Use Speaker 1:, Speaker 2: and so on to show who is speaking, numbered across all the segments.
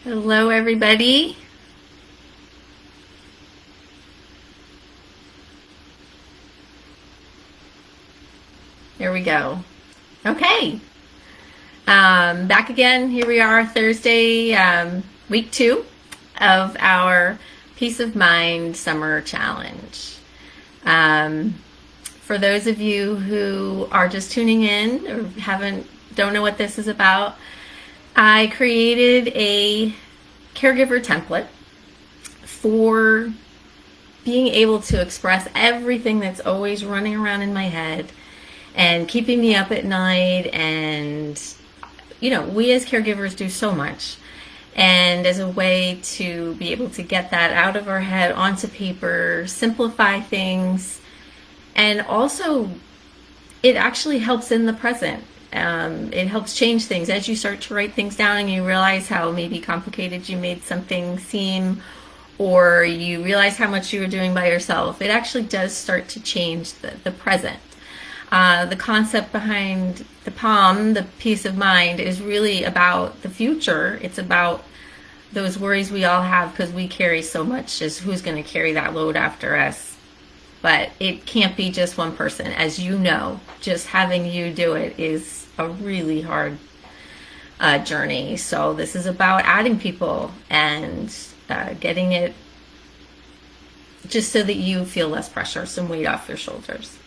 Speaker 1: Hello, everybody. There we go. Okay. Back again. Here we are, Thursday, week 2 of our Peace of Mind Summer Challenge. For those of you who are just tuning in or don't know what this is about, I created a caregiver template for being able to express everything that's always running around in my head and keeping me up at night. And, we as caregivers do so much. And as a way to be able to get that out of our head onto paper, simplify things, and also it actually helps in the present. It helps change things as you start to write things down and you realize how maybe complicated you made something seem, or you realize how much you were doing by yourself. It actually does start to change the present. The concept behind the P.O.M, the peace of mind, is really about the future. It's about those worries we all have because we carry so much, as who's going to carry that load after us. But it can't be just one person. As you know, just having you do it is a really hard journey. So this is about adding people and getting it just so that you feel less pressure, some weight off your shoulders.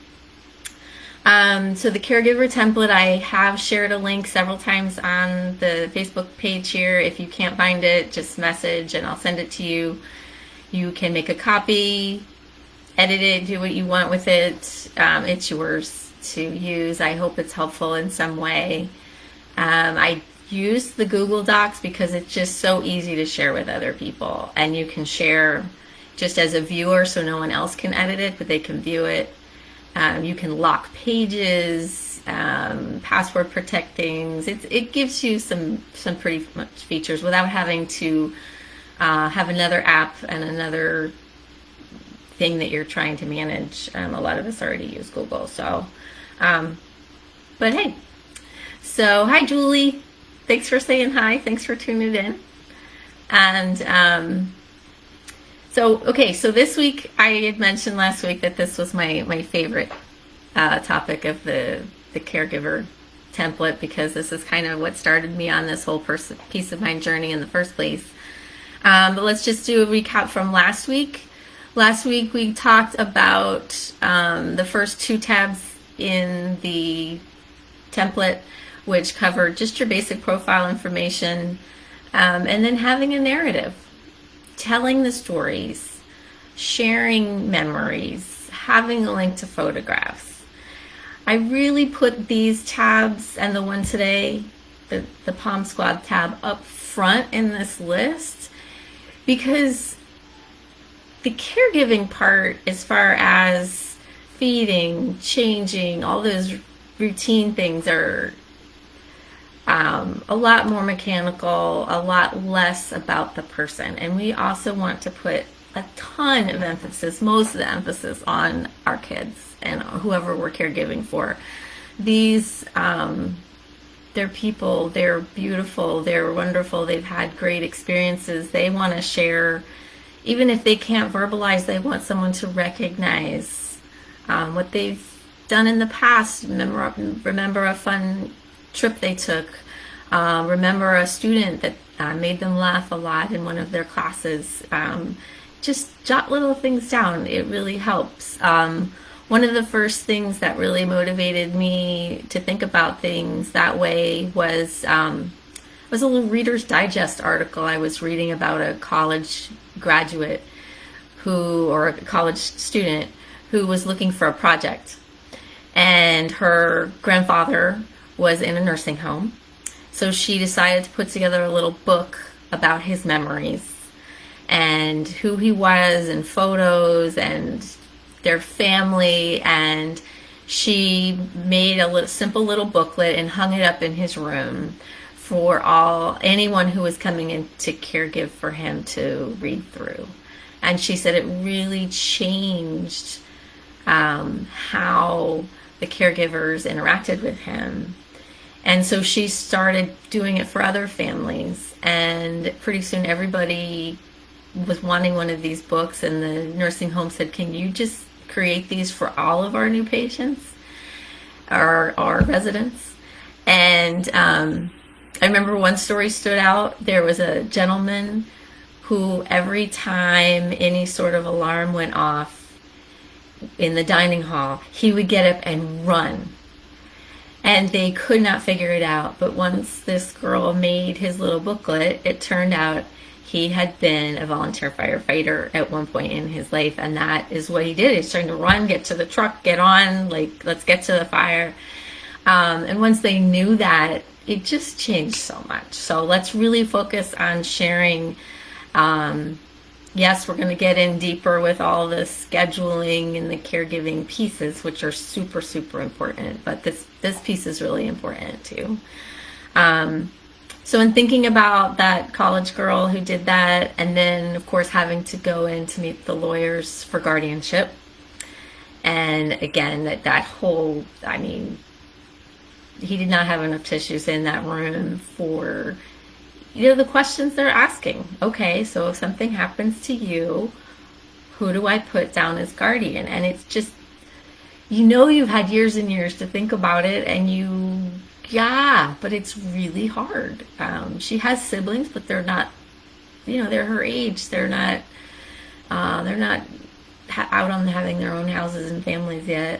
Speaker 1: So the caregiver template, I have shared a link several times on the Facebook page here. If you can't find it, just message and I'll send it to you. You can make a copy, edit it, do what you want with it. It's yours to use. I hope it's helpful in some way. I use the Google Docs because it's just so easy to share with other people, and you can share just as a viewer so no one else can edit it, but they can view it. You can lock pages, password protect things. It gives you some pretty much features without having to have another app and another thing that you're trying to manage. A lot of us already use Google, so but hey. So hi Julie, thanks for saying hi, thanks for tuning in. And so this week, I had mentioned last week that this was my favorite topic of the caregiver template, because this is kind of what started me on this whole peace of mind journey in the first place. But let's just do a recap from last week. Last week we talked about the first 2 tabs in the template, which covered just your basic profile information, and then having a narrative, telling the stories, sharing memories, having a link to photographs. I really put these tabs and the one today, the P.O.M Squad tab, up front in this list because the caregiving part, as far as feeding, changing, all those routine things, are a lot more mechanical, a lot less about the person. And we also want to put a ton of emphasis, most of the emphasis, on our kids and whoever we're caregiving for. These, they're people, they're beautiful, they're wonderful, they've had great experiences. They want to share. Even if they can't verbalize, they want someone to recognize what they've done in the past. Remember a fun trip they took. Remember a student that made them laugh a lot in one of their classes. Just jot little things down. It really helps. One of the first things that really motivated me to think about things that way was a little Reader's Digest article I was reading about a college graduate or a college student who was looking for a project. And her grandfather was in a nursing home. So she decided to put together a little book about his memories and who he was, and photos and their family. And she made a simple little booklet and hung it up in his room for anyone who was coming in to caregive for him to read through. And she said it really changed how the caregivers interacted with him. And so she started doing it for other families. And pretty soon everybody was wanting one of these books. And the nursing home said, can you just create these for all of our new patients, our residents? And I remember one story stood out. There was a gentleman who every time any sort of alarm went off in the dining hall, he would get up and run. And they could not figure it out. But once this girl made his little booklet, it turned out he had been a volunteer firefighter at one point in his life. And that is what he did. He's trying to run, get to the truck, get on, like, let's get to the fire. And once they knew that, it just changed so much. So let's really focus on sharing. Yes, we're going to get in deeper with all the scheduling and the caregiving pieces, which are super, super important. But this piece is really important too. So in thinking about that college girl who did that, and then of course having to go in to meet the lawyers for guardianship, and again that whole, I mean, he did not have enough tissues in that room for, you know, the questions they're asking. Okay, so if something happens to you, who do I put down as guardian? And it's just, you know, you've had years and years to think about it, and but it's really hard. She has siblings, but they're not, you know, they're her age. They're not out on having their own houses and families yet.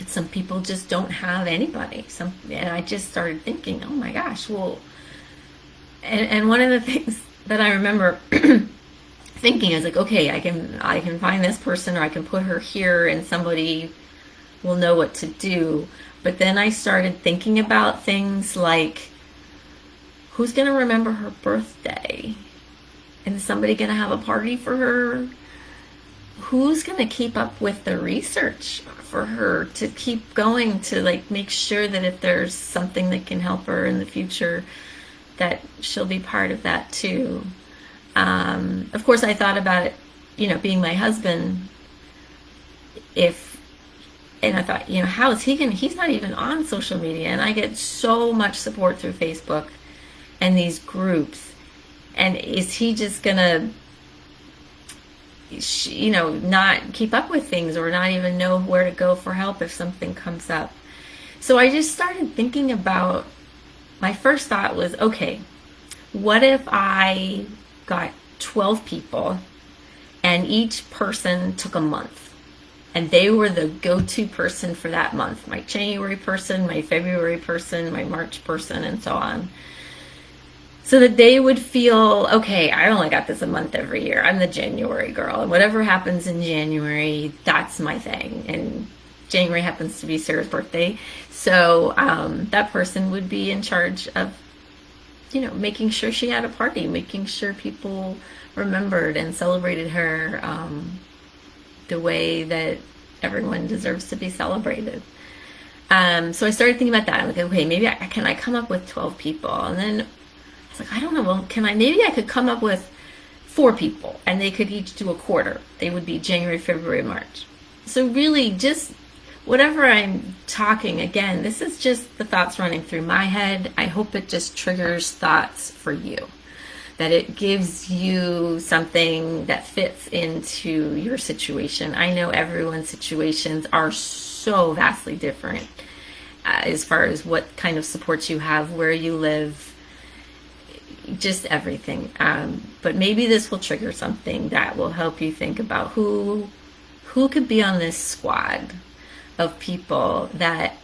Speaker 1: Some people just don't have anybody. And I just started thinking, oh my gosh, well, and one of the things that I remember thinking is like, okay, I can find this person, or I can put her here and somebody will know what to do. But then I started thinking about things like, who's going to remember her birthday? And is somebody going to have a party for her? Who's going to keep up with the research for her to keep going to, like, make sure that if there's something that can help her in the future, that she'll be part of that too. Of course, I thought about it, you know, being my husband, and I thought, you know, how is he's not even on social media, and I get so much support through Facebook and these groups, and is he just gonna, you know, not keep up with things, or not even know where to go for help if something comes up? So I just started thinking about, my first thought was, okay, what if I got 12 people and each person took a month, and they were the go-to person for that month, my January person, my February person, my March person, and so on. So that they would feel, okay, I only got this a month every year. I'm the January girl, and whatever happens in January, that's my thing. And January happens to be Sarah's birthday. So that person would be in charge of, you know, making sure she had a party, making sure people remembered and celebrated her the way that everyone deserves to be celebrated. So I started thinking about that. I'm like, okay, maybe can I come up with 12 people? And then like, I don't know, well, maybe I could come up with 4 people, and they could each do a quarter. They would be January, February, March. So really, just whatever I'm talking, again, this is just the thoughts running through my head. I hope it just triggers thoughts for you, that it gives you something that fits into your situation. I know everyone's situations are so vastly different as far as what kind of supports you have, where you live, just everything. But maybe this will trigger something that will help you think about who could be on this squad of people that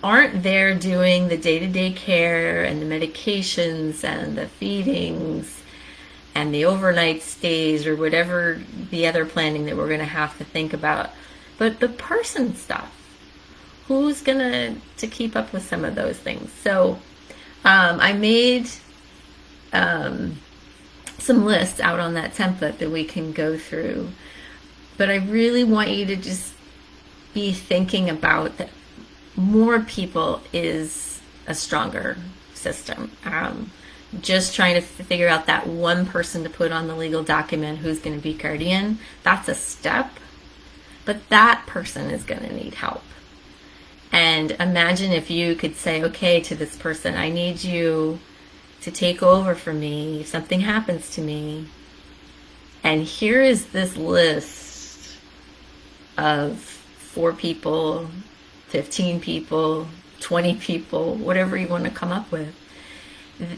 Speaker 1: aren't there doing the day-to-day care and the medications and the feedings and the overnight stays, or whatever the other planning that we're going to have to think about. But the person stuff, who's going to keep up with some of those things? So I made some lists out on that template that we can go through. But I really want you to just be thinking about that more people is a stronger system. Just trying to figure out that one person to put on the legal document who's going to be guardian, that's a step. But that person is going to need help. And imagine if you could say, okay, to this person, I need you to take over for me if something happens to me. And here is this list of 4 people, 15 people, 20 people, whatever you want to come up with.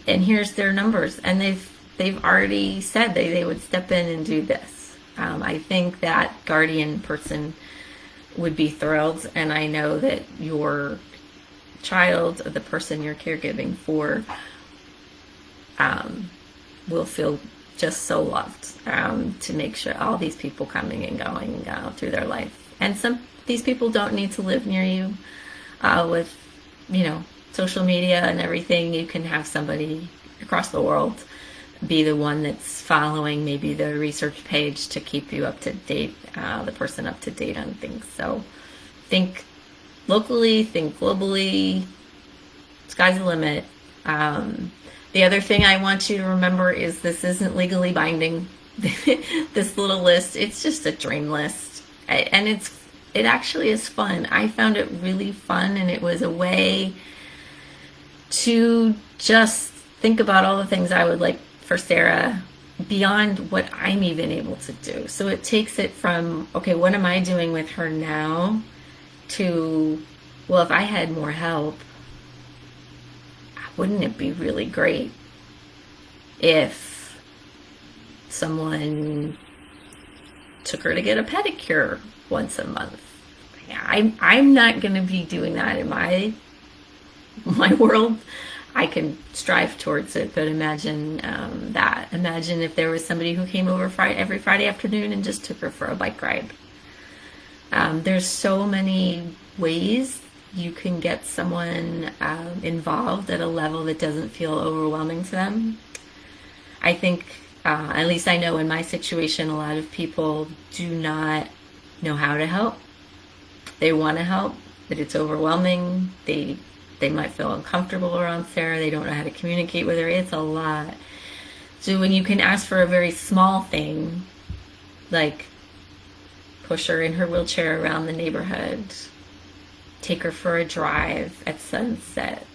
Speaker 1: And here's their numbers. And they've already said they would step in and do this. I think that guardian person would be thrilled, and I know that your child, the person you're caregiving for, will feel just so loved, to make sure all these people coming and going through their life. And these people don't need to live near you. With social media and everything, you can have somebody across the world be the one that's following maybe the research page to keep you up to date, the person up to date on things. So think locally, think globally, sky's the limit. The other thing I want you to remember is this isn't legally binding. This little list, it's just a dream list. And it actually is fun. I found it really fun, and it was a way to just think about all the things I would like for Sarah beyond what I'm even able to do. So it takes it from, okay, what am I doing with her now, to, well, if I had more help, wouldn't it be really great if someone took her to get a pedicure once a month? I'm not going to be doing that in my world. I can strive towards it, but imagine that. Imagine if there was somebody who came over every Friday afternoon and just took her for a bike ride. There's so many ways you can get someone involved at a level that doesn't feel overwhelming to them. I think, at least I know in my situation, a lot of people do not know how to help. They want to help, but it's overwhelming. They might feel uncomfortable around Sarah. They don't know how to communicate with her. It's a lot. So when you can ask for a very small thing, like push her in her wheelchair around the neighborhood, take her for a drive at sunset,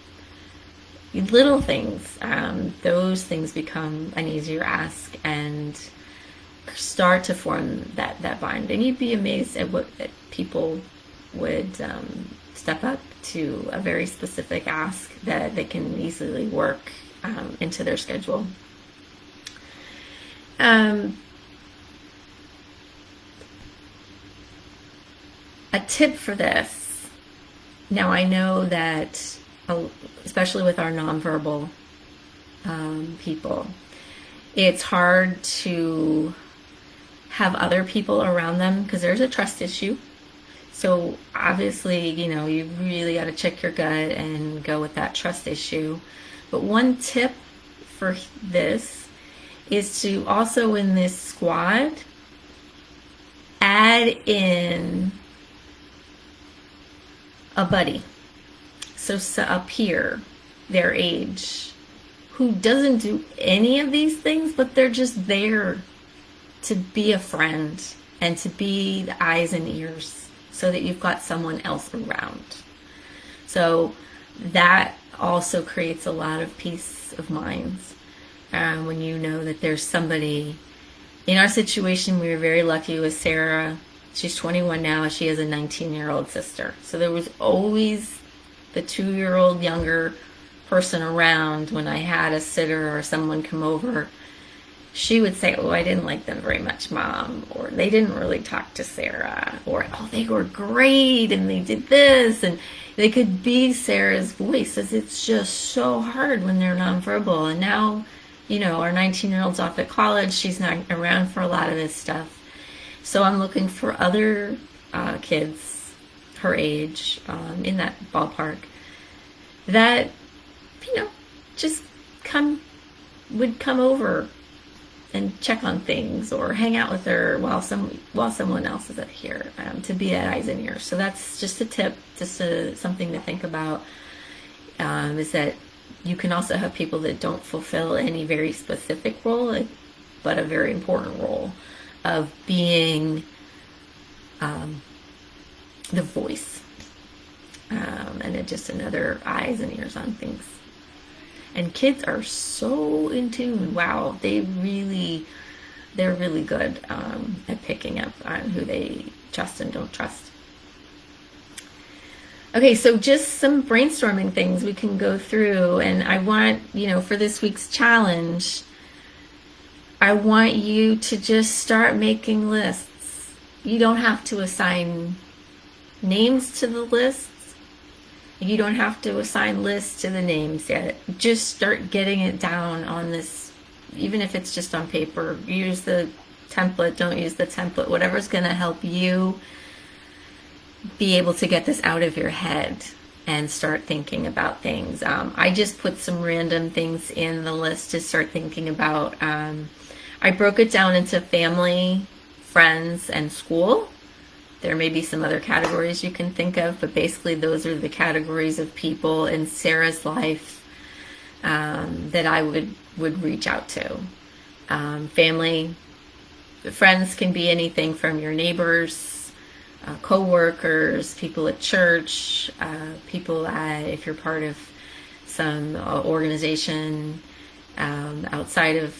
Speaker 1: little things, those things become an easier ask and start to form that bond. And you'd be amazed at what people would step up to a very specific ask that they can easily work into their schedule. A tip for this. Now I know that, especially with our nonverbal people, it's hard to have other people around them because there's a trust issue. So obviously, you really got to check your gut and go with that trust issue. But one tip for this is to also, in this squad, add in a buddy. So a peer, their age, who doesn't do any of these things, but they're just there to be a friend and to be the eyes and ears, so that you've got someone else around. So that also creates a lot of peace of mind when you know that there's somebody. In our situation, we were very lucky with Sarah. She's 21 now. She has a 19-year-old sister. So there was always the 2-year-old younger person around when I had a sitter or someone come over. She would say, oh, I didn't like them very much, Mom, or they didn't really talk to Sarah, or, oh, they were great and they did this, and they could be Sarah's voice, as it's just so hard when they're nonverbal. And now, our 19-year-old's off at college. She's not around for a lot of this stuff. So I'm looking for other kids her age, in that ballpark, that, just would come over and check on things or hang out with her while someone else is here, to be at eyes and ears. So that's just a tip, just something to think about, is that you can also have people that don't fulfill any very specific role, but a very important role of being the voice. and it just another eyes and ears on things. And kids are so in tune. Wow, they're really good at picking up on who they trust and don't trust. Okay, so just some brainstorming things we can go through, and I want, for this week's challenge, I want you to just start making lists. You don't have to assign names to the lists. You don't have to assign lists to the names yet. Just start getting it down on this, even if it's just on paper. Use the template, don't use the template, whatever's going to help you be able to get this out of your head and start thinking about things. I just put some random things in the list to start thinking about. I broke it down into family, friends, and school. There may be some other categories you can think of, but basically those are the categories of people in Sarah's life that I would reach out to. Family, friends can be anything from your neighbors, co-workers, people at church, people if you're part of some organization outside of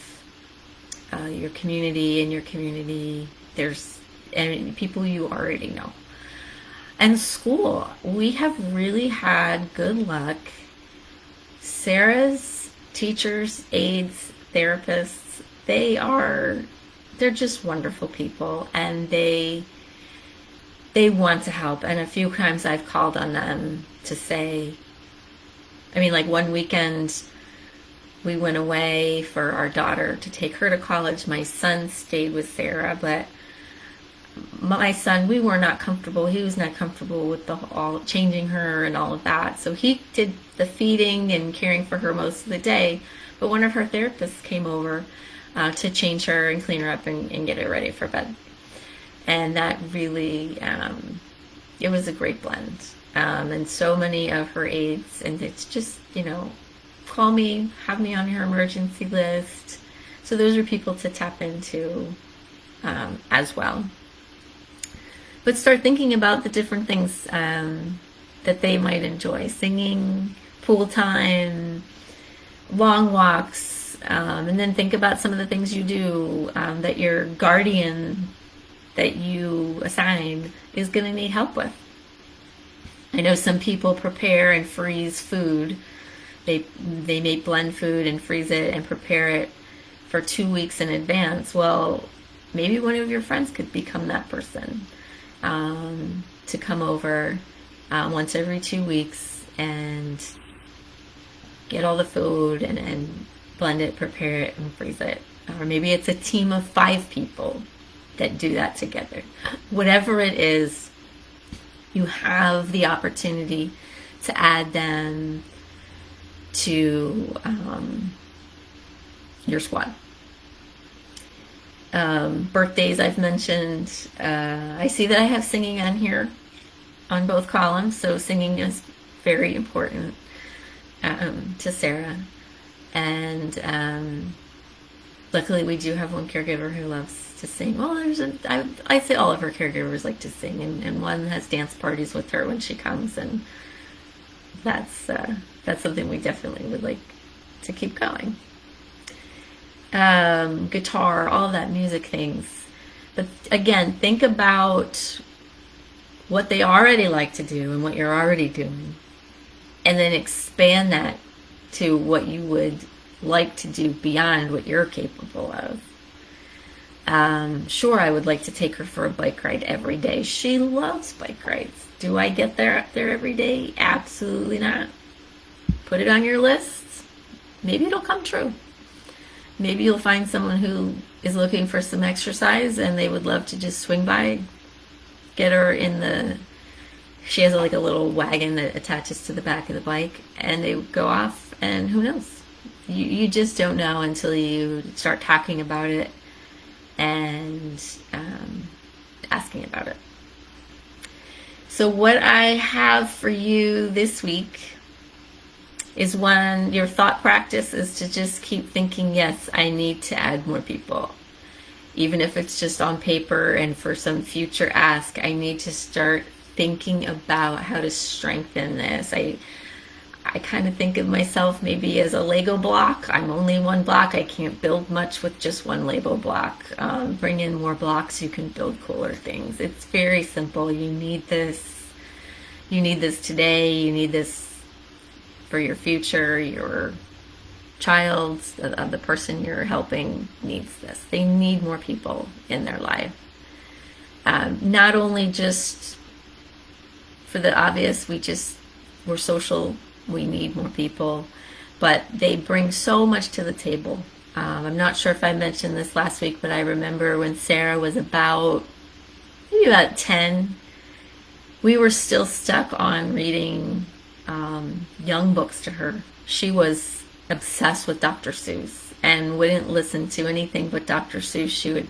Speaker 1: your community. In your community, there's people you already know. And school, we have really had good luck. Sarah's teachers, aides, therapists, they're just wonderful people, and they want to help. And a few times I've called on them to say, like one weekend we went away for our daughter to take her to college. My son stayed with Sarah, but my son, we were not comfortable. He was not comfortable with all changing her and all of that. So he did the feeding and caring for her most of the day. But one of her therapists came over to change her and clean her up and get her ready for bed. And that really, it was a great blend. And so many of her aides, and it's just, call me, have me on your emergency list. So those are people to tap into as well. But start thinking about the different things that they might enjoy. Singing, pool time, long walks, and then think about some of the things you do that your guardian that you assigned is going to need help with. I know some people prepare and freeze food. They may blend food and freeze it and prepare it for 2 weeks in advance. Well, maybe one of your friends could become that person. To come over once every 2 weeks and get all the food and blend it, prepare it, and freeze it. Or maybe it's a team of 5 people that do that together. Whatever it is, you have the opportunity to add them to your squad. Birthdays I've mentioned. I see that I have singing on here on both columns, so singing is very important to Sarah. And luckily we do have one caregiver who loves to sing. Well, I say all of her caregivers like to sing, and one has dance parties with her when she comes, and that's something we definitely would like to keep going. Guitar, all of that music things. But again, think about what they already like to do and what you're already doing, and then expand that to what you would like to do beyond what you're capable of. Sure, I would like to take her for a bike ride every day. She loves bike rides. Do I get there up there every day? Absolutely not. Put it on your list. Maybe it'll come true. Maybe you'll find someone who is looking for some exercise and they would love to just swing by, get her she has like a little wagon that attaches to the back of the bike, and they go off, and who knows? You just don't know until you start talking about it and asking about it. So what I have for you this week is your thought practice is to just keep thinking, yes, I need to add more people. Even if it's just on paper and for some future ask, I need to start thinking about how to strengthen this. I kind of think of myself maybe as a Lego block. I'm only one block. I can't build much with just one Lego block. Bring in more blocks, you can build cooler things. It's very simple. You need this. You need this today. You need this for your future. Your child, the person you're helping needs this. They need more people in their life. Not only just for the obvious, we're social, we need more people, but they bring so much to the table. I'm not sure if I mentioned this last week, but I remember when Sarah was maybe about 10, we were still stuck on reading young books to her. She was obsessed with Dr. Seuss and wouldn't listen to anything but Dr. Seuss. She would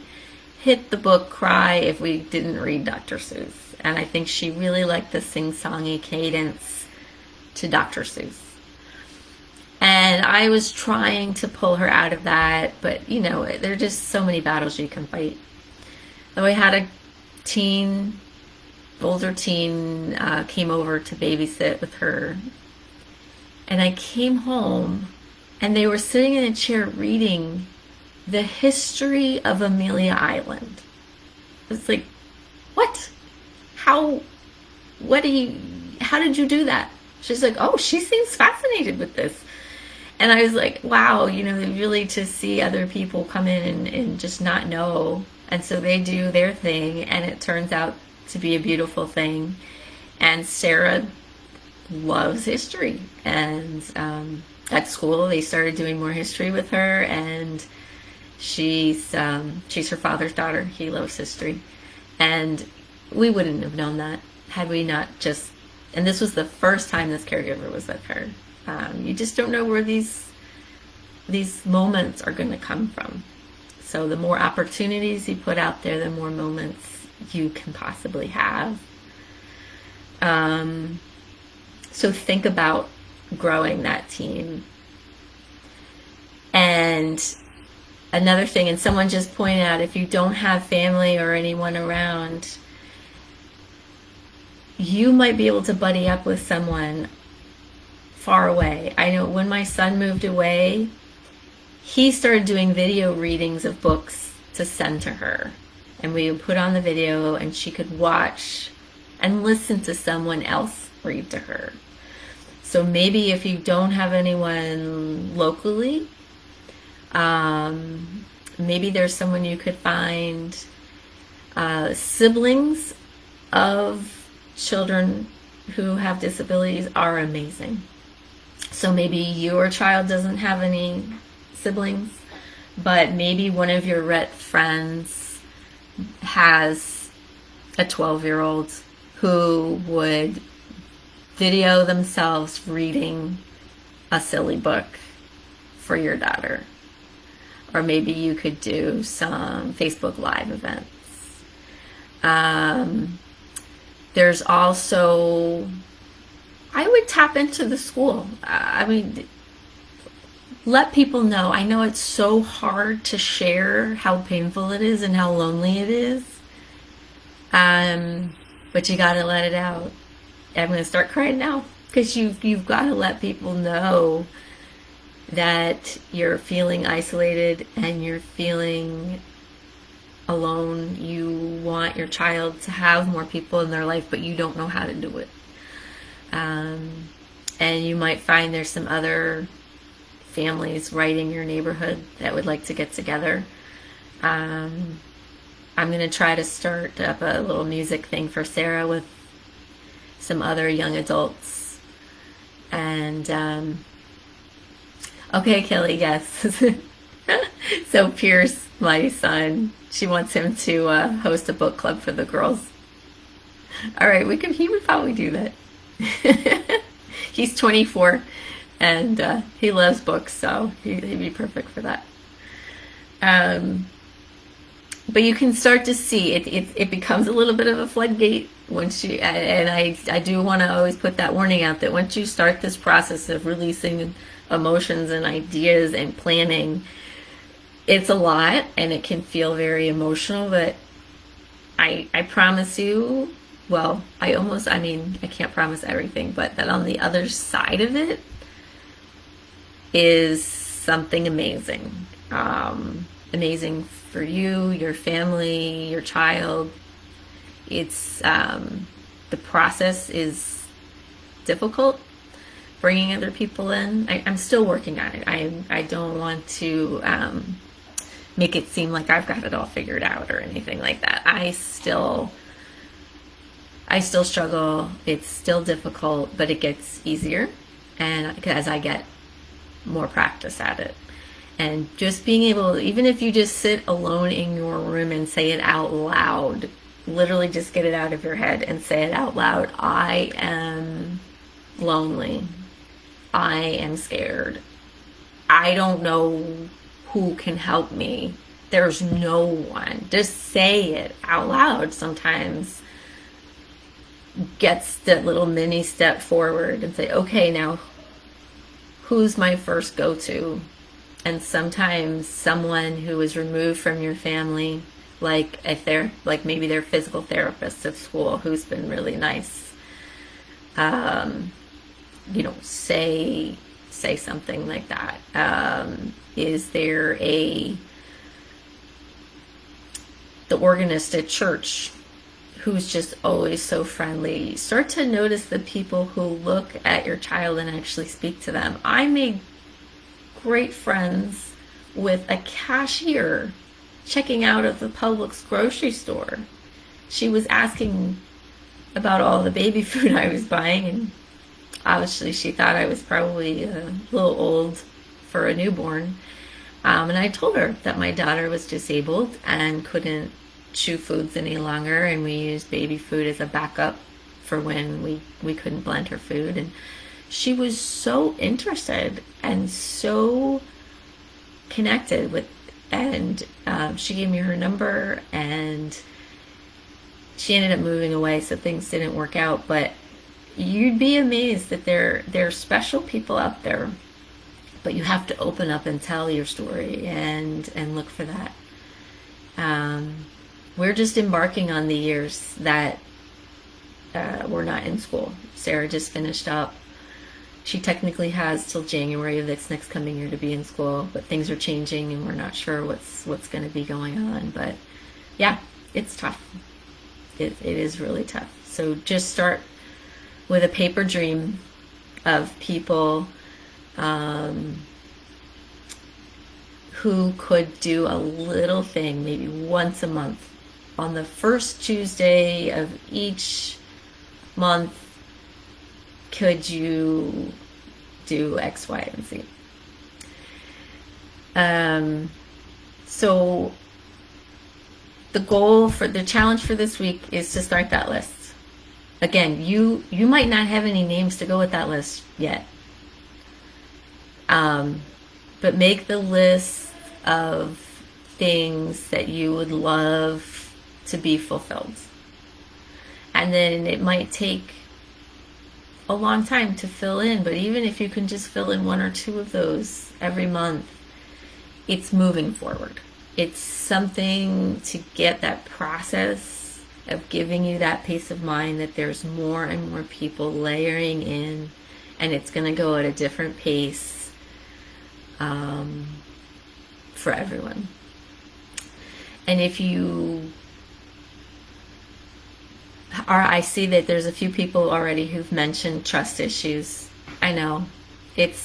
Speaker 1: hit the book, cry if we didn't read Dr. Seuss. And I think she really liked the sing-songy cadence to Dr. Seuss. And I was trying to pull her out of that, but there are just so many battles you can fight. Though I had a older teen came over to babysit with her, and I came home and they were sitting in a chair reading the history of Amelia Island. It's like, what? How did you do that? She's like, oh, she seems fascinated with this. And I was like, wow, really to see other people come in and just not know. And so they do their thing, and it turns out to be a beautiful thing. And Sarah loves history. And at school, they started doing more history with her, and she's her father's daughter. He loves history. And we wouldn't have known that had we not just, and this was the first time this caregiver was with her. You just don't know where these moments are going to come from. So the more opportunities you put out there, the more moments you can possibly have. So think about growing that team. And another thing, and someone just pointed out, if you don't have family or anyone around, you might be able to buddy up with someone far away. I know when my son moved away, he started doing video readings of books to send to her. And we would put on the video and she could watch and listen to someone else read to her. So maybe if you don't have anyone locally, maybe there's someone you could find. Siblings of children who have disabilities are amazing. So maybe your child doesn't have any siblings, but maybe one of your Rett friends has a 12-year-old who would video themselves reading a silly book for your daughter. Or maybe you could do some Facebook Live events. There's also, I would tap into the school. Let people know. I know it's so hard to share how painful it is and how lonely it is. But you got to let it out. I'm going to start crying now because you've got to let people know that you're feeling isolated and you're feeling alone. You want your child to have more people in their life, but you don't know how to do it. And you might find there's some other families right in your neighborhood that would like to get together. I'm going to try to start up a little music thing for Sarah with some other young adults. And okay, Kelly, yes. So Pierce, my son, she wants him to host a book club for the girls. All right, he would probably do that. He's 24 and he loves books, so he'd be perfect for that. But you can start to see it becomes a little bit of a floodgate once you, and I do want to always put that warning out that once you start this process of releasing emotions and ideas and planning, it's a lot and it can feel very emotional, but I promise you well, I mean, I can't promise everything, but that on the other side of it is something amazing. Amazing for you, your family, your child. It's the process is difficult, bringing other people in. I'm still working on it. I don't want to make it seem like I've got it all figured out or anything like that. I still struggle. It's still difficult, but it gets easier, and as I get more practice at it. And just being able, even if you just sit alone in your room and say it out loud, literally just get it out of your head and say it out loud. I am lonely. I am scared. I don't know who can help me. There's no one. Just say it out loud sometimes gets that little mini step forward and say, okay, now who's my first go-to? And sometimes someone who is removed from your family, like like maybe their physical therapist at school, who's been really nice. Say something like that. Is there the organist at church who's just always so friendly? Start to notice the people who look at your child and actually speak to them. I made great friends with a cashier checking out of the Publix grocery store. She was asking about all the baby food I was buying, and obviously she thought I was probably a little old for a newborn. And I told her that my daughter was disabled and couldn't chew foods any longer, and we used baby food as a backup for when we couldn't blend her food. And she was so interested and so connected with, and she gave me her number, and she ended up moving away, so things didn't work out. But you'd be amazed that there are special people out there, but you have to open up and tell your story and look for that. We're just embarking on the years that we're not in school. Sarah just finished up. She technically has till January of this next coming year to be in school, but things are changing and we're not sure what's going to be going on. But yeah, it's tough. It is really tough. So just start with a paper dream of people who could do a little thing, maybe once a month. On the first Tuesday of each month, could you do X, Y, and Z? So the challenge for this week is to start that list. Again, you might not have any names to go with that list yet. But make the list of things that you would love to be fulfilled. And then it might take a long time to fill in, but even if you can just fill in one or two of those every month, it's moving forward. It's something to get that process of giving you that peace of mind that there's more and more people layering in, and it's going to go at a different pace for everyone. And if you I see that there's a few people already who've mentioned trust issues. I know it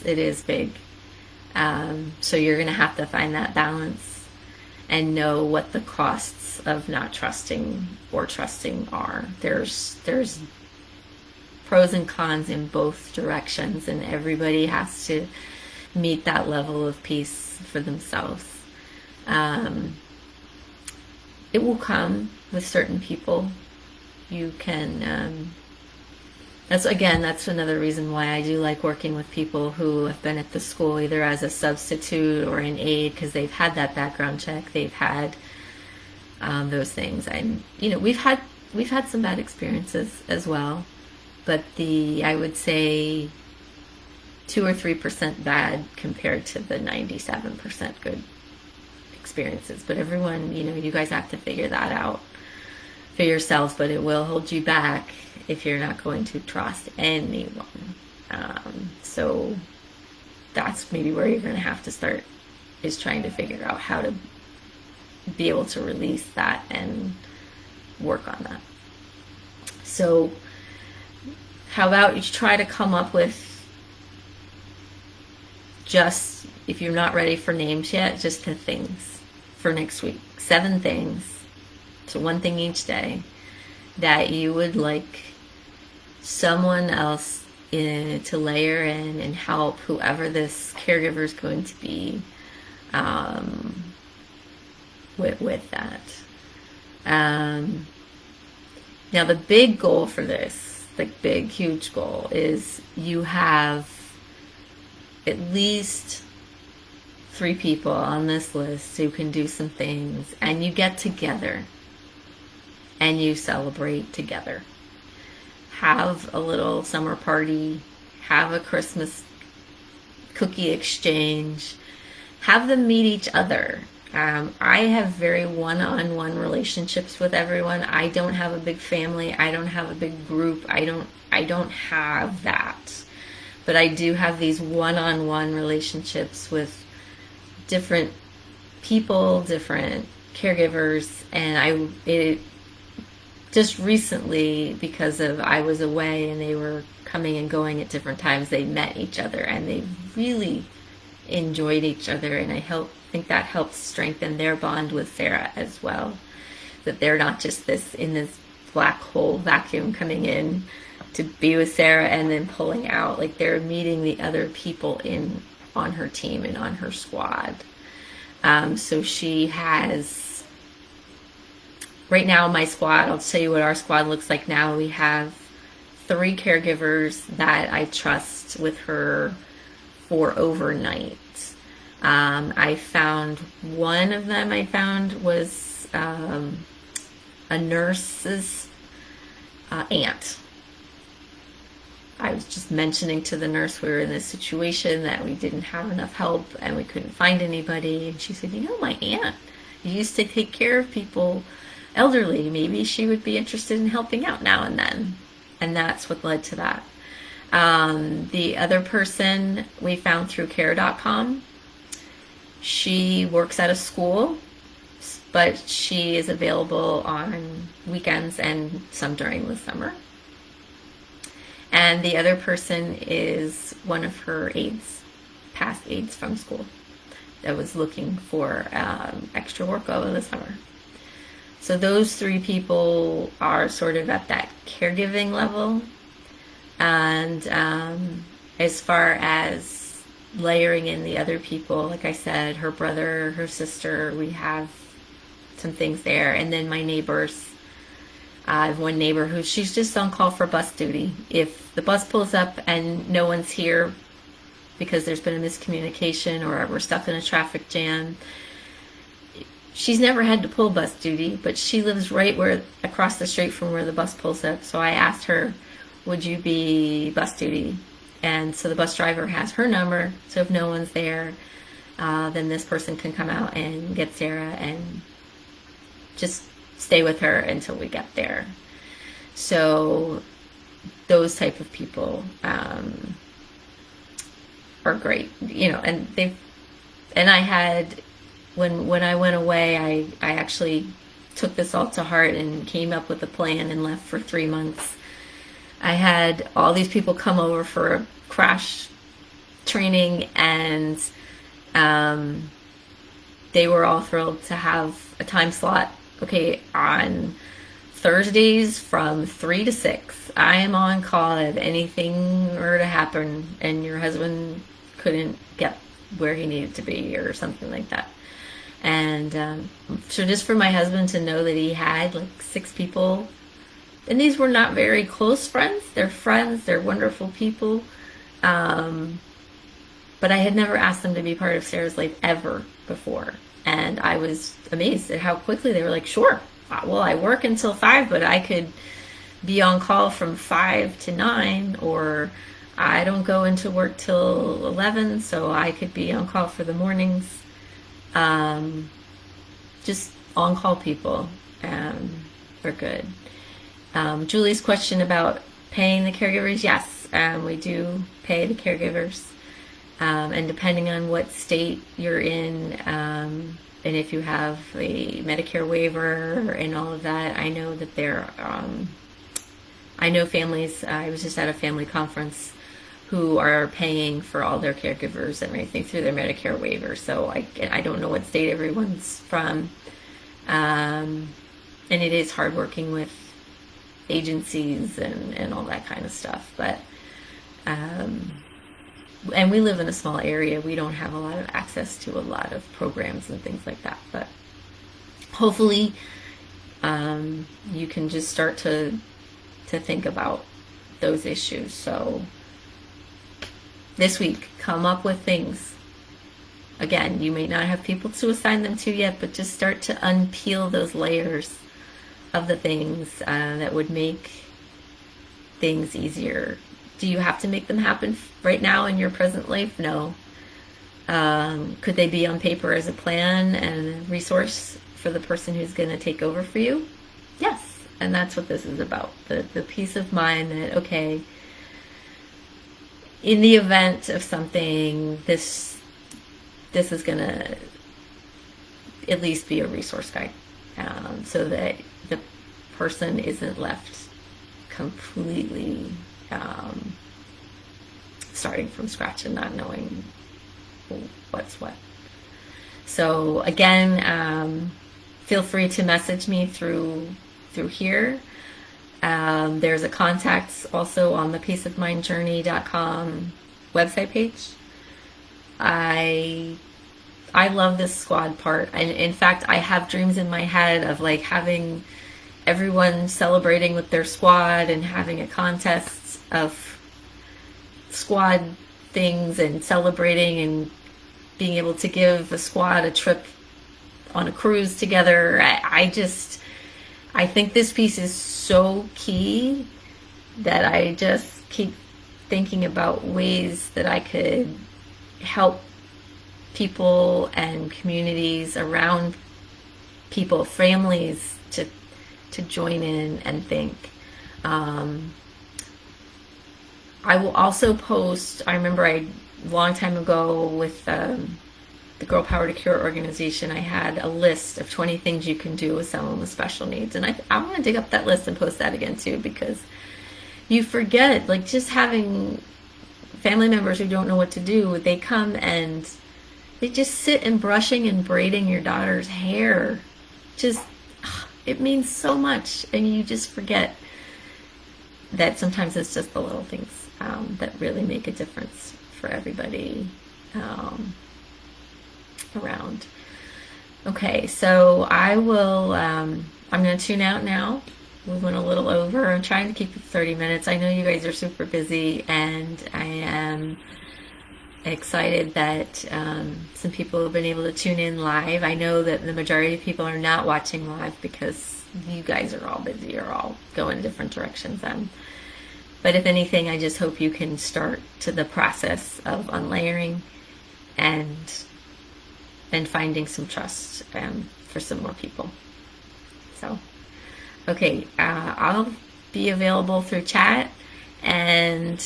Speaker 1: is big. So you're going to have to find that balance and know what the costs of not trusting or trusting are. There's pros and cons in both directions, and everybody has to meet that level of peace for themselves. It will come with certain people. You can, that's another reason why I do like working with people who have been at the school either as a substitute or an aide, because they've had that background check, they've had those things. And we've had some bad experiences as well, but I would say 2 or 3% bad compared to the 97% good experiences. But everyone, you guys have to figure that out. for yourselves, but it will hold you back if you're not going to trust anyone. So that's maybe where you're going to have to start, is trying to figure out how to be able to release that and work on that. So how about you try to come up with, just, if you're not ready for names yet, just the things for next week. 7 things, so 1 thing each day, that you would like someone else to layer in and help whoever this caregiver is going to be with that. Now the big goal for this, the big huge goal, is you have at least 3 people on this list who can do some things, and you get together and you celebrate together. Have a little summer party, have a Christmas cookie exchange, have them meet each other. I have very one-on-one relationships with everyone. I don't have a big family. I don't have a big group. I don't have that. But I do have these one-on-one relationships with different people, different caregivers, and it just recently, because of I was away and they were coming and going at different times, they met each other and they really enjoyed each other, and I think that helps strengthen their bond with Sarah as well. That they're not just in this black hole vacuum coming in to be with Sarah and then pulling out. Like, they're meeting the other people on her team and on her squad. So she has, right now, my squad, I'll tell you what our squad looks like now. We have 3 caregivers that I trust with her for overnight. I found one of them was a nurse's aunt. I was just mentioning to the nurse we were in this situation that we didn't have enough help and we couldn't find anybody. And she said, my aunt used to take care of people, elderly. Maybe she would be interested in helping out now and then. And that's what led to that. The other person we found through care.com. She works at a school, but she is available on weekends and some during the summer. And the other person is one of her aides, past aides from school, that was looking for extra work over the summer. So those 3 people are sort of at that caregiving level. And as far as layering in the other people, like I said, her brother, her sister, we have some things there. And then my neighbors. I have one neighbor who, she's just on call for bus duty. If the bus pulls up and no one's here because there's been a miscommunication or we're stuck in a traffic jam, she's never had to pull bus duty, but she lives right across the street from where the bus pulls up. So I asked her, would you be bus duty? And so the bus driver has her number. So if no one's there, then this person can come out and get Sarah and just stay with her until we get there. So those type of people are great, and I had, when I went away, I actually took this all to heart and came up with a plan and left for 3 months. I had all these people come over for a crash training, and they were all thrilled to have a time slot. Okay, on Thursdays from 3 to 6, I am on call if anything were to happen and your husband couldn't get where he needed to be or something like that. And so just for my husband to know that he had like 6 people, and these were not very close friends. They're wonderful people. But I had never asked them to be part of Sarah's life ever before. And I was amazed at how quickly they were like, sure, well, I work until 5, but I could be on call from 5 to 9, or I don't go into work till 11, so I could be on call for the mornings. Just on-call people. are good. Julie's question about paying the caregivers, yes, we do pay the caregivers. And depending on what state you're in, and if you have a Medicare waiver and all of that, I know that I know families, I was just at a family conference, who are paying for all their caregivers and everything through their Medicare waiver. So I don't know what state everyone's from. And it is hard working with agencies and all that kind of stuff. But, and we live in a small area. We don't have a lot of access to a lot of programs and things like that. But hopefully you can just start to think about those issues. So this week, come up with things. Again, you may not have people to assign them to yet, but just start to unpeel those layers of the things that would make things easier. Do you have to make them happen right now in your present life? No. Could they be on paper as a plan and a resource for the person who's going to take over for you? Yes. And that's what this is about. The peace of mind that, okay, in the event of something, this is going to at least be a resource guide, so that the person isn't left completely starting from scratch and not knowing what's what. So again, feel free to message me through here. There's a contacts also on the peaceofmindjourney.com website page. I love this squad part. And in fact, I have dreams in my head of like having everyone celebrating with their squad and having a contest of squad things and celebrating and being able to give a squad a trip on a cruise together. I think this piece is so key that I just keep thinking about ways that I could help people and communities around people, families, to join in and think. I will also post, I remember a long time ago with the Girl Power to Cure organization, I had a list of 20 things you can do with someone with special needs. And I want to dig up that list and post that again too, because you forget, like just having family members who don't know what to do, they come and they just sit and brushing and braiding your daughter's hair. Just, it means so much. And you just forget that sometimes it's just the little things that really make a difference for everybody around. Okay, so I will, I'm going to tune out now. We went a little over. I'm trying to keep it 30 minutes. I know you guys are super busy, and I am excited that some people have been able to tune in live. I know that the majority of people are not watching live because you guys are all busy. You're all going different directions. But if anything, I just hope you can start to the process of unlayering and finding some trust for some more people. So, okay, I'll be available through chat, and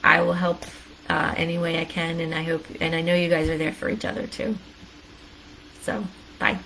Speaker 1: I will help any way I can, and I know you guys are there for each other too. So, bye.